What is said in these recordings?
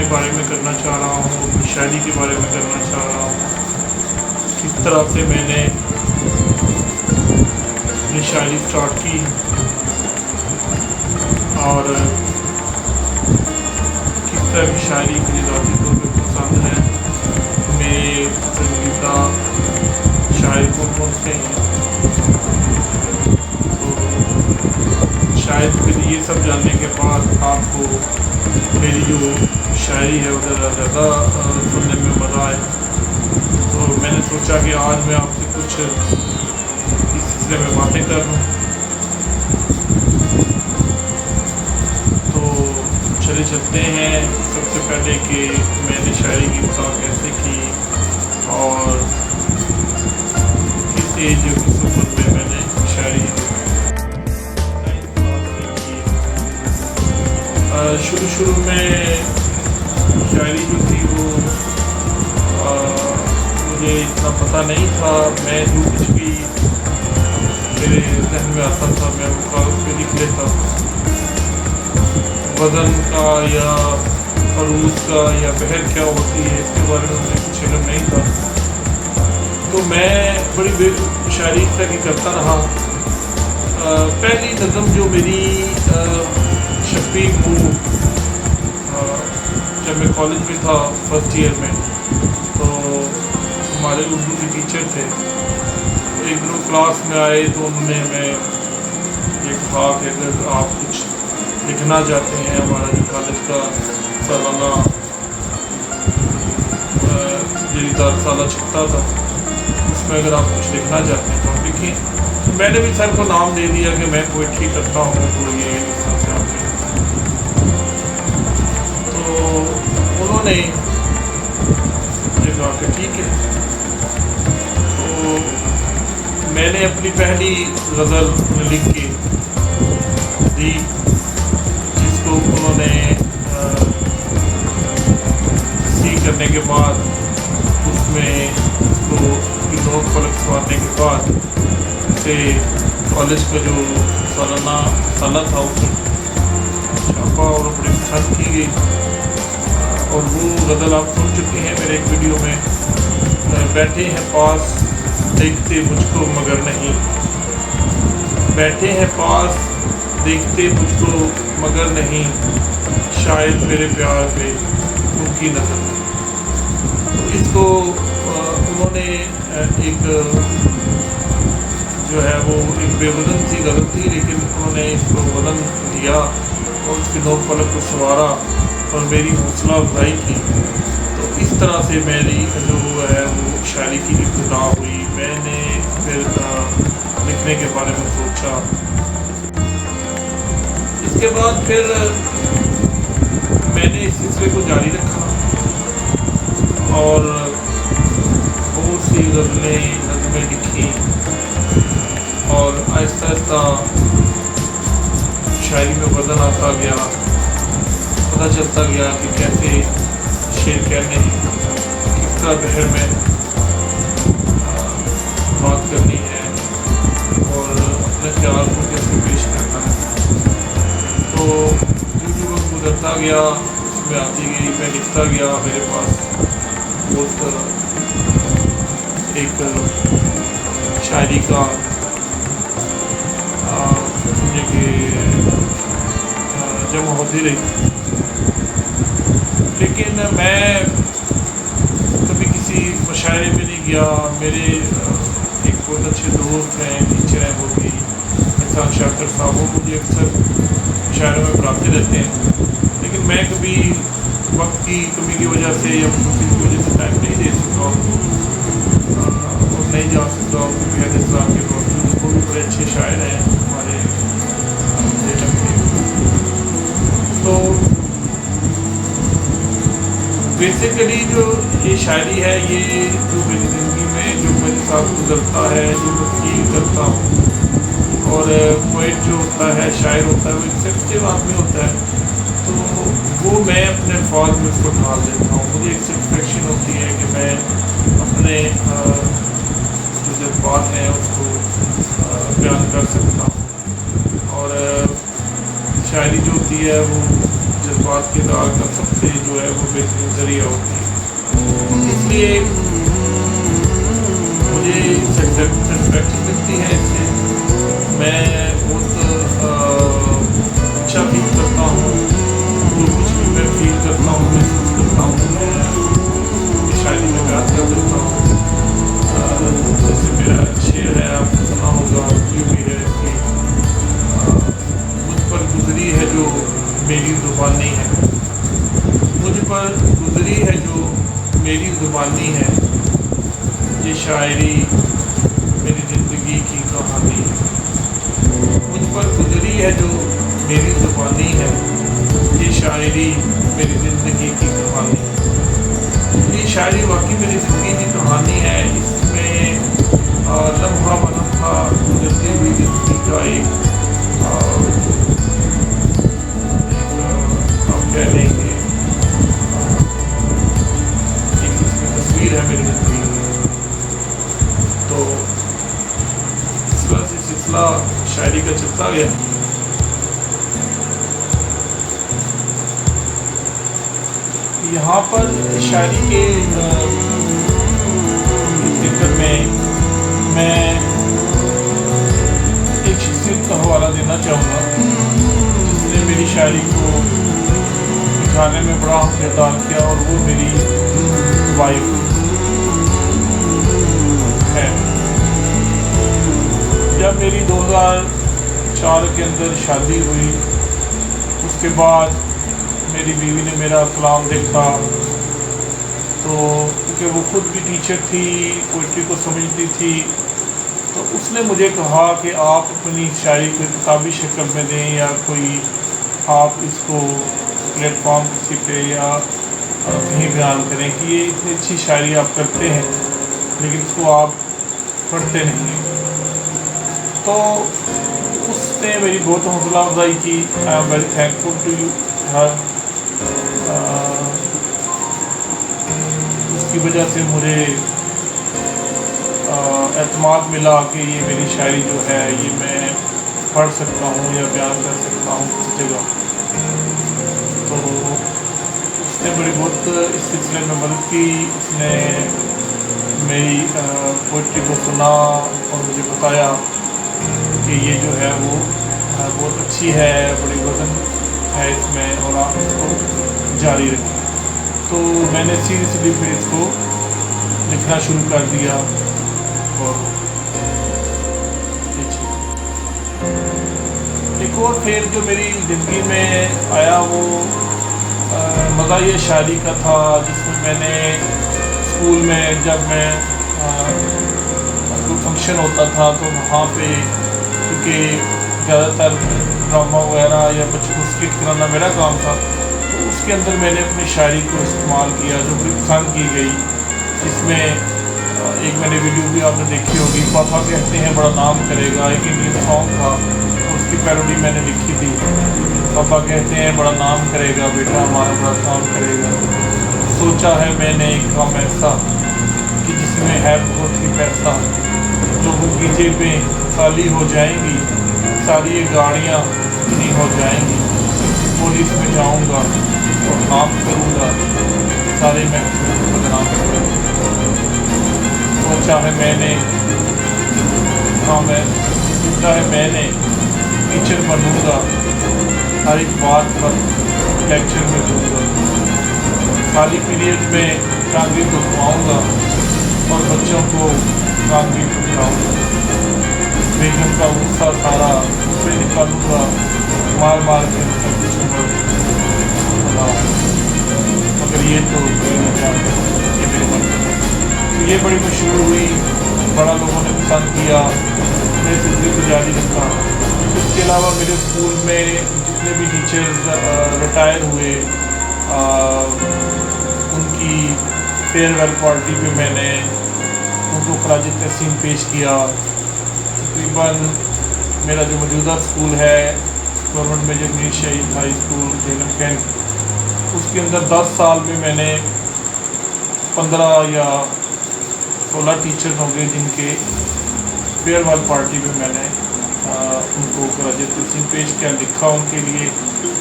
بارے میں کرنا چاہ رہا ہوں، اپنی شاعری کے بارے میں کرنا چاہ رہا ہوں، کس طرح سے میں نے اپنی شاعری سٹارٹ کی اور کس طرح کی شاعری مجھے ذاتی طور پہ پسند ہے، میرے پسندیدہ شاعر کون سے ہیں. تو شاید پھر یہ سب جاننے کے بعد آپ کو میری جو شاعری ہے وہ زیادہ سننے میں مزہ آئے. تو میں نے سوچا کہ آج میں آپ سے کچھ اس سلسلے میں باتیں کر لوں. تو چلے چلتے ہیں. سب سے پہلے کہ میں نے شاعری کی ابتدا کیسے کی اور کس ایج اور کس عمر میں نے شاعری شروع میں شاعری جو تھی وہ مجھے اتنا پتہ نہیں تھا. میں جو کچھ بھی میرے ذہن میں آتا تھا میں وہ کاغذ پہ لکھ لیتا. وزن کا یا عروض کا یا بحر کیا ہوتی ہے اس کے بارے میں مجھے کچھ علم نہیں تھا. تو میں بڑی شاعری اس طرح کی کرتا رہا. پہلی نظم جو میری شفیق ہو جب میں کالج میں تھا فرسٹ ایئر میں، تو ہمارے اردو کے ٹیچر تھے. ایک دن کلاس میں آئے تو انہوں نے ہمیں یہ کہا کہ اگر آپ کچھ لکھنا چاہتے ہیں، ہمارا جو کالج کا سالانہ جریدہ سالہ چھپتا تھا اس میں اگر آپ کچھ لکھنا چاہتے ہیں تو آپ لکھیں. میں نے بھی سر کو نام دے دیا کہ میں پوئٹری کرتا ہوں. تو یہ اس طرح سے آپ نے تو انہوں نے یہ کہا کہ ٹھیک ہے. تو میں نے اپنی پہلی غزل لکھ کے دی جس کو انہوں نے تصحیح کرنے کے بعد اس میں اس کو نوٹ فلک سوارنے کے بعد اسے کالج کا جو سالہ تھا اس میں چھاپا اور بڑی پسند کی گئی. اور وہ غزل آپ سن چکے ہیں میرے ایک ویڈیو میں. بیٹھے ہیں پاس دیکھتے مجھ کو مگر نہیں، بیٹھے ہیں پاس دیکھتے مجھ کو مگر نہیں، شاید میرے پیار پہ ان کی نظر نہیں. تو اس کو انہوں نے ایک جو ہے وہ ایک بے وزن سی غزل تھی لیکن انہوں نے اس کو وزن دیا اور اس کے نوک فلک کو سنوارا اور میری حوصلہ افزائی کی. تو اس طرح سے میری جو ہے وہ شاعری کی ابتدا ہوئی. میں نے پھر لکھنے کے بارے میں سوچا. اس کے بعد پھر میں نے اس سلسلے کو جاری رکھا اور بہت سی نظمیں لکھی اور آہستہ آہستہ شاعری میں وزن آتا گیا. پتہ چلتا گیا کہ کیسے شعر کہنے ہیں، کس طرح بحر میں بات کرنی ہے اور اپنے خیال کو کیسے پیش کرنا ہے. تو جو وقت گزرتا گیا اس میں آتی گئی، میں لکھتا گیا. میرے پاس بہت ایک شاعری کا سمجھے کہ جمع ہوتی رہی. لیکن میں کبھی کسی مشاعرے میں نہیں گیا. میرے ایک بہت اچھے دوست ہیں، ٹیچر ہیں، وہ بھی احسان شاکر صاحب، وہ مجھے اکثر مشاعروں میں بلاتے رہتے ہیں. لیکن میں کبھی وقت کی کمی کی وجہ سے یا خصوصی کی وجہ سے ٹائم نہیں دے سکتا اور نہیں جا سکتا. کیونکہ حضرت اسلام کے باوجود وہ بھی بڑے اچھے شاعر ہیں ہمارے ضلع کے. تو بیسیکلی جو یہ شاعری ہے یہ جو میری زندگی میں جو میرے ساتھ گزرتا ہے، جو میں فیل کرتا ہوں. اور پوئٹ جو ہوتا ہے، شاعر ہوتا ہے، وہ ایک سینسٹیو آدمی ہوتا ہے. تو وہ میں اپنے الفاظ میں اس کو ڈھال دیتا ہوں. مجھے ایک سیٹسفیکشن ہوتی ہے کہ میں اپنے جو جذبات ہیں اس کو بیان کر سکتا ہوں. اور شاعری جو ہوتی ہے وہ جذبات जज्बात के इज़हार का सबसे जो है वो बेहतरीन ज़रिया होती है। इसलिए मुझे सेटिस्फैक्शन मिलती है इससे। मैं बहुत अच्छा फील करता हूँ, जो कुछ भी मैं फील करता हूँ, महसूस करता हूँ, मैं शायरी में बयान कर देता हूँ। जैसे मेरा शेर है, आपने सुना होगा, ये भी है कि मुझ पर गुजरी है जो मेरी ज़ुबानी है, मुझ पर गुजरी है जो मेरी ज़ुबानी है, ये शायरी मेरी ज़िंदगी की कहानी है। मुझ पर गुजरी है जो मेरी ज़ुबानी है, ये शायरी मेरी ज़िंदगी की कहानी है। ये शायरी वाकई मेरी ज़िंदगी की कहानी है। इसमें लम्हा ब लम्हा गुजरती हुई ज़िंदगी का आप कह लेंगे एक इसमें तस्वीर है मेरी ज़िंदगी की। तो इस तरह से सिलसिला शायरी का चलता गया। यहाँ पर शायरी के जिक्र में मैं एक शख्सियत का हवाला देना चाहूँगा जिसने मेरी शायरी को दिखाने में बड़ा किरदार किया, और वो मेरी वाइफ है। जब मेरी 2004 के अंदर शादी हुई, उसके बाद मेरी बीवी ने मेरा कलाम देखा, तो क्योंकि वो खुद भी टीचर थी, पोइट्री को समझती थी, तो उसने मुझे कहा कि आप अपनी शायरी को किताबी शक्ल में दें, या कोई आप इसको प्लेटफॉर्म किसी पे या कहीं बयान करें कि ये इतनी अच्छी शायरी आप करते हैं लेकिन इसको आप पढ़ते नहीं हैं। तो उसने मेरी बहुत हौसला अफजाई की। I am very thankful to you हर। उसकी वजह से मुझे एतमाद मिला कि ये मेरी शायरी जो है ये मैं पढ़ सकता हूँ या बयान कर सकता हूँ किसी जगह। तो उसने बड़ी बहुत इस सिलसिले में मदद की। उसने मेरी पोइट्री को सुना और मुझे बताया कि ये जो है वो बहुत अच्छी है, बड़ी वज़न है इसमें, और आप इसको जारी रखें। तो मैंने सीरियसली फिर इसको लिखना शुरू कर दिया। और एक और फिर जो मेरी ज़िंदगी में आया वो मज़ा ये शायरी का था, जिसमें मैंने स्कूल में जब मैं कोई फंक्शन होता था तो वहाँ पे, क्योंकि ज़्यादातर ड्रामा वगैरह या बच्चों को स्किट कराना मेरा काम था, तो उसके अंदर मैंने अपनी शायरी को इस्तेमाल किया जो बड़ी पसंद की गई। इसमें एक मैंने वीडियो भी आपने देखी होगी, पापा कहते हैं बड़ा नाम करेगा, एक इंडियन सॉन्ग था, उसकी पैरोडी मैंने लिखी थी। पापा कहते हैं बड़ा नाम करेगा, बेटा हमारा बड़ा काम करेगा। सोचा है मैंने एक काम ऐसा कि जिसमें है बहुत ही पैसा, लोगों की जेबें खाली हो जाएंगी, सारी ये गाड़ियाँ नहीं हो जाएंगी। पुलिस में जाऊँगा और नाम करूँगा, सारे मैं बदनाम करूँगा। सोचा है मैंने, हाँ मैं सोचा है मैंने टीचर बनूँगा, हर एक बात पर लेक्चर में दूँगा, खाली पीरियड में कागजी दुखवाऊँगा और बच्चों को कागजी दुखवाऊँगा। बेगम का गुस्सा सारा उससे निकालूँगा, मार मार के सब कुछ मगर ये तो ये मेरे मन में, तो ये बड़ी मशहूर हुई, बड़ा लोगों ने पसंद किया, मेरे सिलसिले को जारी रखा। इसके अलावा मेरे स्कूल में जितने भी टीचर्स रिटायर हुए, उनकी फेयरवेल पार्टी पे मैंने उनको खराज तहसीन पेश किया। तकरीबन मेरा जो मौजूदा स्कूल है गवर्नमेंट मेजर मीर शहीद हाई स्कूल झेलम कैंट, उसके अंदर 10 साल में मैंने 15 या 16 टीचर होंगे जिनके फेयरवेल पार्टी में मैंने उनको खराज तहसीन पेश किया, लिखा उनके लिए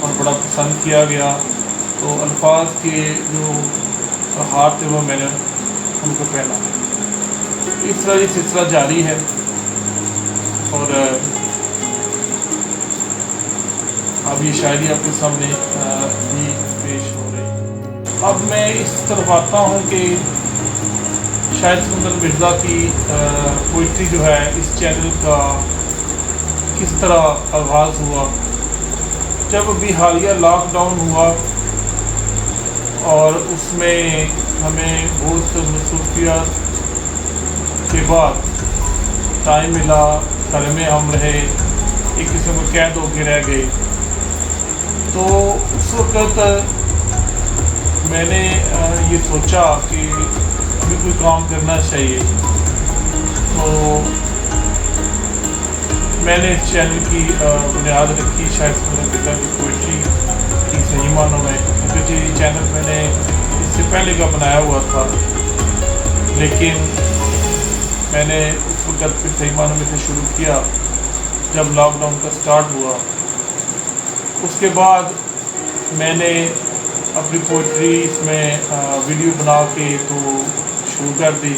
और बड़ा पसंद किया गया। तो अल्फाज के जो हार थे वो मैंने उनको पहना। इस तरह ये सिलसिला जारी है और अब ये शायरी आपके सामने भी पेश हो रही है। अब मैं इस तरफ आता हूँ कि शायद सिकंदर मिर्ज़ा की पोइट्री जो है इस चैनल का किस तरह आगाज़ हुआ। जब अभी हालिया लॉकडाउन हुआ और उसमें हमें बहुत मसरूफियत के बाद टाइम मिला, घर में हम रहे, एक किस्म को कैद होके रह गए, तो उस वक़्त मैंने ये सोचा कि अभी कोई काम करना चाहिए। तो मैंने इस चैनल की बुनियाद रखी शायद सिकंदर मिर्ज़ा की पोइट्री की सही मानों में, क्योंकि ये चैनल मैंने इससे पहले का बनाया हुआ था, लेकिन मैंने उस वक़्त फिर सही मानों में से शुरू किया जब लॉकडाउन का स्टार्ट हुआ। उसके बाद मैंने अपनी पोइट्री इसमें वीडियो बना के तो शुरू कर दी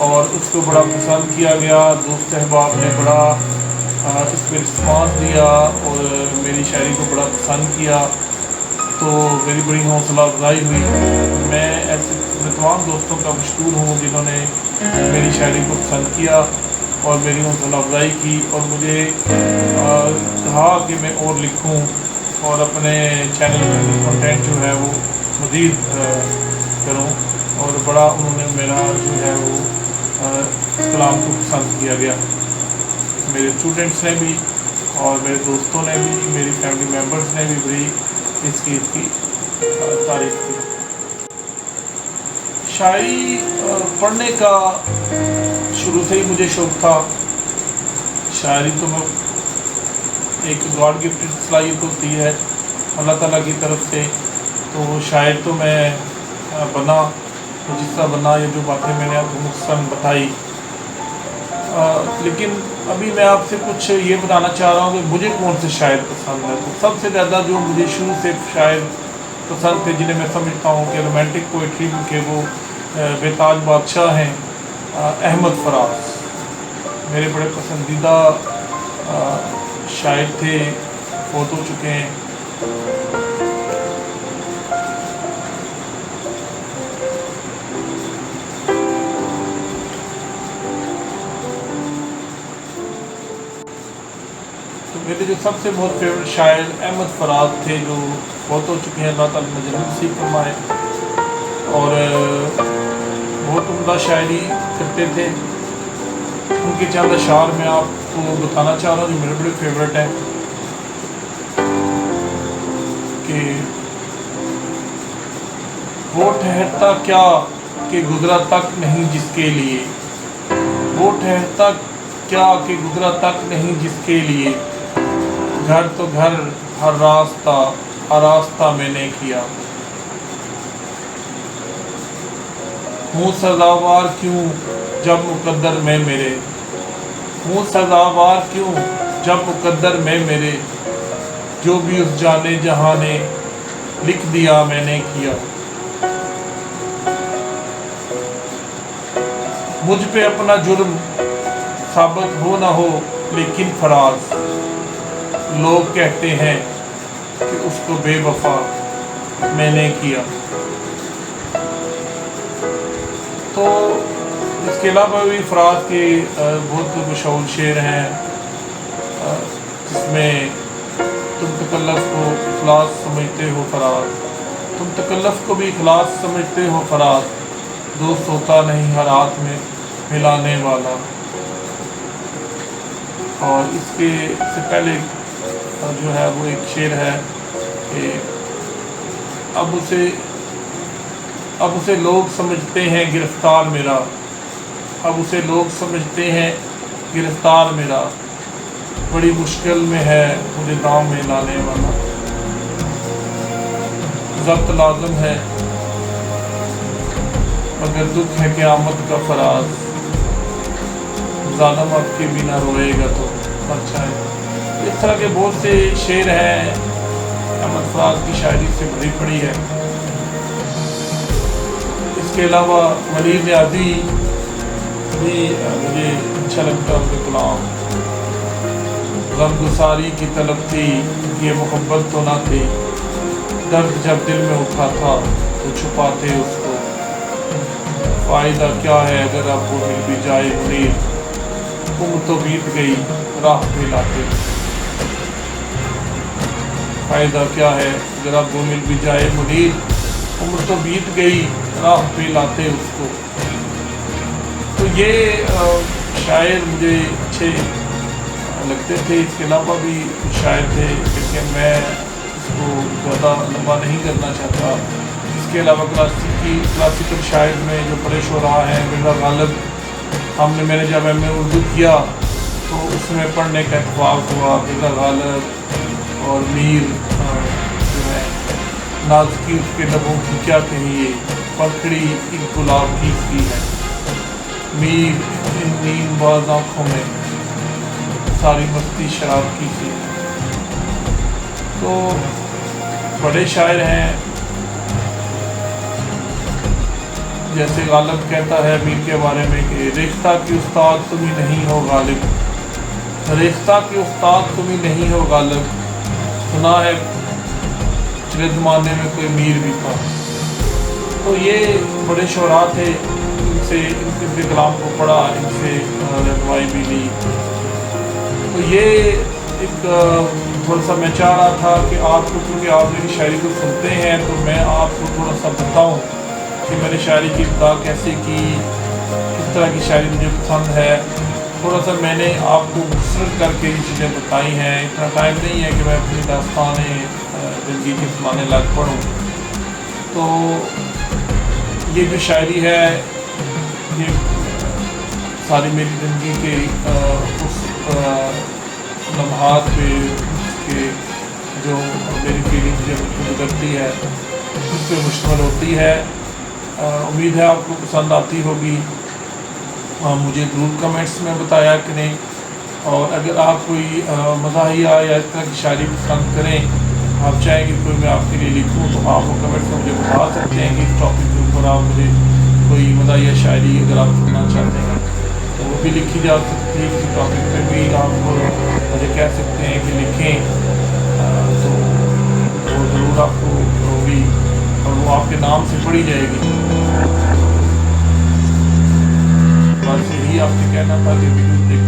और उसको बड़ा पसंद किया गया। दोस्त अहबाब ने बड़ा इस पर रिस्पॉन्स दिया और मेरी शायरी को बड़ा पसंद किया, तो मेरी बड़ी हौसला अफजाई हुई। मैं ऐसे तमाम दोस्तों का मशकूर हूँ जिन्होंने मेरी शायरी को पसंद किया और मेरी हौसला अफजाई की और मुझे कहा कि मैं और लिखूँ और अपने चैनल पर कंटेंट जो है वो मज़ीद करूँ, और बड़ा उन्होंने मेरा जो है वो इस कलाम को पसंद किया गया। मेरे स्टूडेंट्स ने भी और मेरे दोस्तों ने भी, मेरी फैमिली मेम्बर्स ने भी बड़ी इसकी तारीफ़ की। शायरी पढ़ने का शुरू से ही मुझे शौक़ था। शायरी तो मैं एक गॉड गिफ्टेड सलाहियत होती है अल्लाह ताला की तरफ से, तो शायर तो मैं बना, तो जिस तरह बना, ये जो बातें मैंने आपको मुख्तसर बताई। लेकिन अभी मैं आपसे कुछ ये बताना चाह रहा हूँ कि मुझे कौन से शायर पसंद है। तो सबसे ज़्यादा जो मुझे शुरू से शायर पसंद थे, जिन्हें मैं समझता हूँ कि रोमांटिक पोइट्री के वो बेताज बादशाह हैं, अहमद फराज मेरे बड़े पसंदीदा शायर थे, फौत हो चुके हैं। तो मेरे जो सबसे बहुत फेवरेट शायर अहमद फराज थे, जो फौत हो चुके हैं, अल्लाह ताला मजर नसीब फरमाए, और बहुत उम्दा शायरी करते थे। उनके चंद अशार में आपको बताना चाह रहा हूँ जो मेरे बड़े फेवरेट हैं कि वो ठहरता क्या कि गुजरा तक नहीं जिसके लिए, वो ठहरता क्या कि गुजरा तक नहीं जिसके लिए, घर तो घर हर रास्ता मैंने किया, हूँ सज़ावार क्यों जब मुकद्दर में मेरे, हूँ सज़ावार क्यों जब मुकद्दर में मेरे, जो भी उस जाने जहाँ ने लिख दिया मैंने किया। मुझ पे अपना जुर्म साबित हो ना हो लेकिन फराज, लोग कहते हैं कि उसको बेवफा मैंने किया। तो इसके अलावा भी फराज के बहुत मशहूर शेर हैं, जिसमें तुम तकल्लुफ़ को इखलास समझते हो फराज, तुम तकल्लुफ़ को भी इखलास समझते हो फराज, दोस्त होता नहीं हर हाथ में मिलाने वाला। और इसके से पहले जो है वो एक शेर है कि अब उसे लोग समझते हैं गिरफ्तार मेरा, अब उसे लोग समझते हैं गिरफ्तार मेरा, बड़ी मुश्किल में है मुझे दाम में लाने वाला। ज़ब्त लाज़िम है मगर दुख है क़यामत का फराज, ज़ालिम आपके बिना रोएगा तो अच्छा है। इस तरह के बहुत से शेर हैं احمد فراز کی شاعری سے بھری پڑی ہے۔ اس کے علاوہ منیر نیازی بھی مجھے اچھا لگتا ہے، ان کے کلام۔ غمگساری کی طلب تھی یہ محبت تو نہ تھی، درد جب دل میں اٹھا تھا تو چھپاتے اس کو، فائدہ کیا ہے اگر اب وہ مل بھی جائے منیر، عمر تو بیت گئی راہ پہ لاتے، فائدہ کیا ہے اگر اب وہ مل بھی جائے منیر، عمر تو بیت گئی راہ پہ لاتے اس کو۔ تو یہ شاعر مجھے اچھے لگتے تھے۔ اس کے علاوہ بھی شاعر تھے لیکن میں اس کو زیادہ لمبا نہیں کرنا چاہتا۔ اس کے علاوہ کلاسیکل شاعر میں جو بڑے شعراء ہیں، مرزا غالب، میں نے جب ایم اے اردو کیا تو اس میں پڑھنے کا اتفاق ہوا۔ مرزا غالب اور میر جو ہے، نازکی اس کے لبوں کی کیا کہیے، پکڑی ایک گلاب کی سی ہے، میر ان نیند باز آنکھوں میں ساری مستی شراب کی سی ہے۔ تو بڑے شاعر ہیں، جیسے غالب کہتا ہے میر کے بارے میں کہ ریختہ کی استاد تم ہی نہیں ہو غالب، ریختہ کی استاد تم ہی نہیں ہو غالب، سنا ہے پچھلے زمانے میں کوئی میر بھی تھا۔ تو یہ بڑے شعراء تھے، ان کے کلام کو پڑھا، ان سے رہنمائی بھی لی۔ تو یہ ایک تھوڑا سا میں چاہ رہا تھا کہ آپ کو، کیونکہ آپ میری شاعری کو سنتے ہیں تو میں آپ کو تھوڑا سا بتاؤں کہ میں نے شاعری کی ابتدا کیسے کی، کس طرح کی شاعری مجھے پسند ہے۔ تھوڑا سا میں نے آپ کو مختصر کر کے یہ چیزیں بتائی ہیں۔ اتنا ٹائم نہیں ہے کہ میں اپنی داستانیں زندگی کے زمانے لگ پڑھوں۔ تو یہ جو شاعری ہے یہ ساری میری زندگی کے اس لمحات پہ کہ جو میری فیلنگ جب گزرتی ہے اس پہ مشتمل ہوتی ہے۔ امید ہے آپ کو پسند آتی ہوگی۔ مجھے ضرور کمنٹس میں بتایا کریں، اور اگر آپ کوئی مزاحیہ یا اس طرح کی شاعری پسند کریں، آپ چاہیں کہ کوئی میں آپ کے لیے لکھوں، تو آپ وہ کمنٹس میں مجھے بتا سکتے ہیں کہ اس ٹاپک کے اوپر آپ مجھے کوئی مزاحیہ شاعری اگر آپ سننا چاہتے ہیں تو وہ بھی لکھی جا سکتی ہے۔ کسی ٹاپک پہ بھی آپ مجھے کہہ سکتے ہیں کہ لکھیں، تو وہ ضرور آپ کو ہوگی اور وہ آپ کے نام سے پڑھی جائے گی۔ بس یہی آپ سے کہنا تھا کہ ویڈیو دیکھ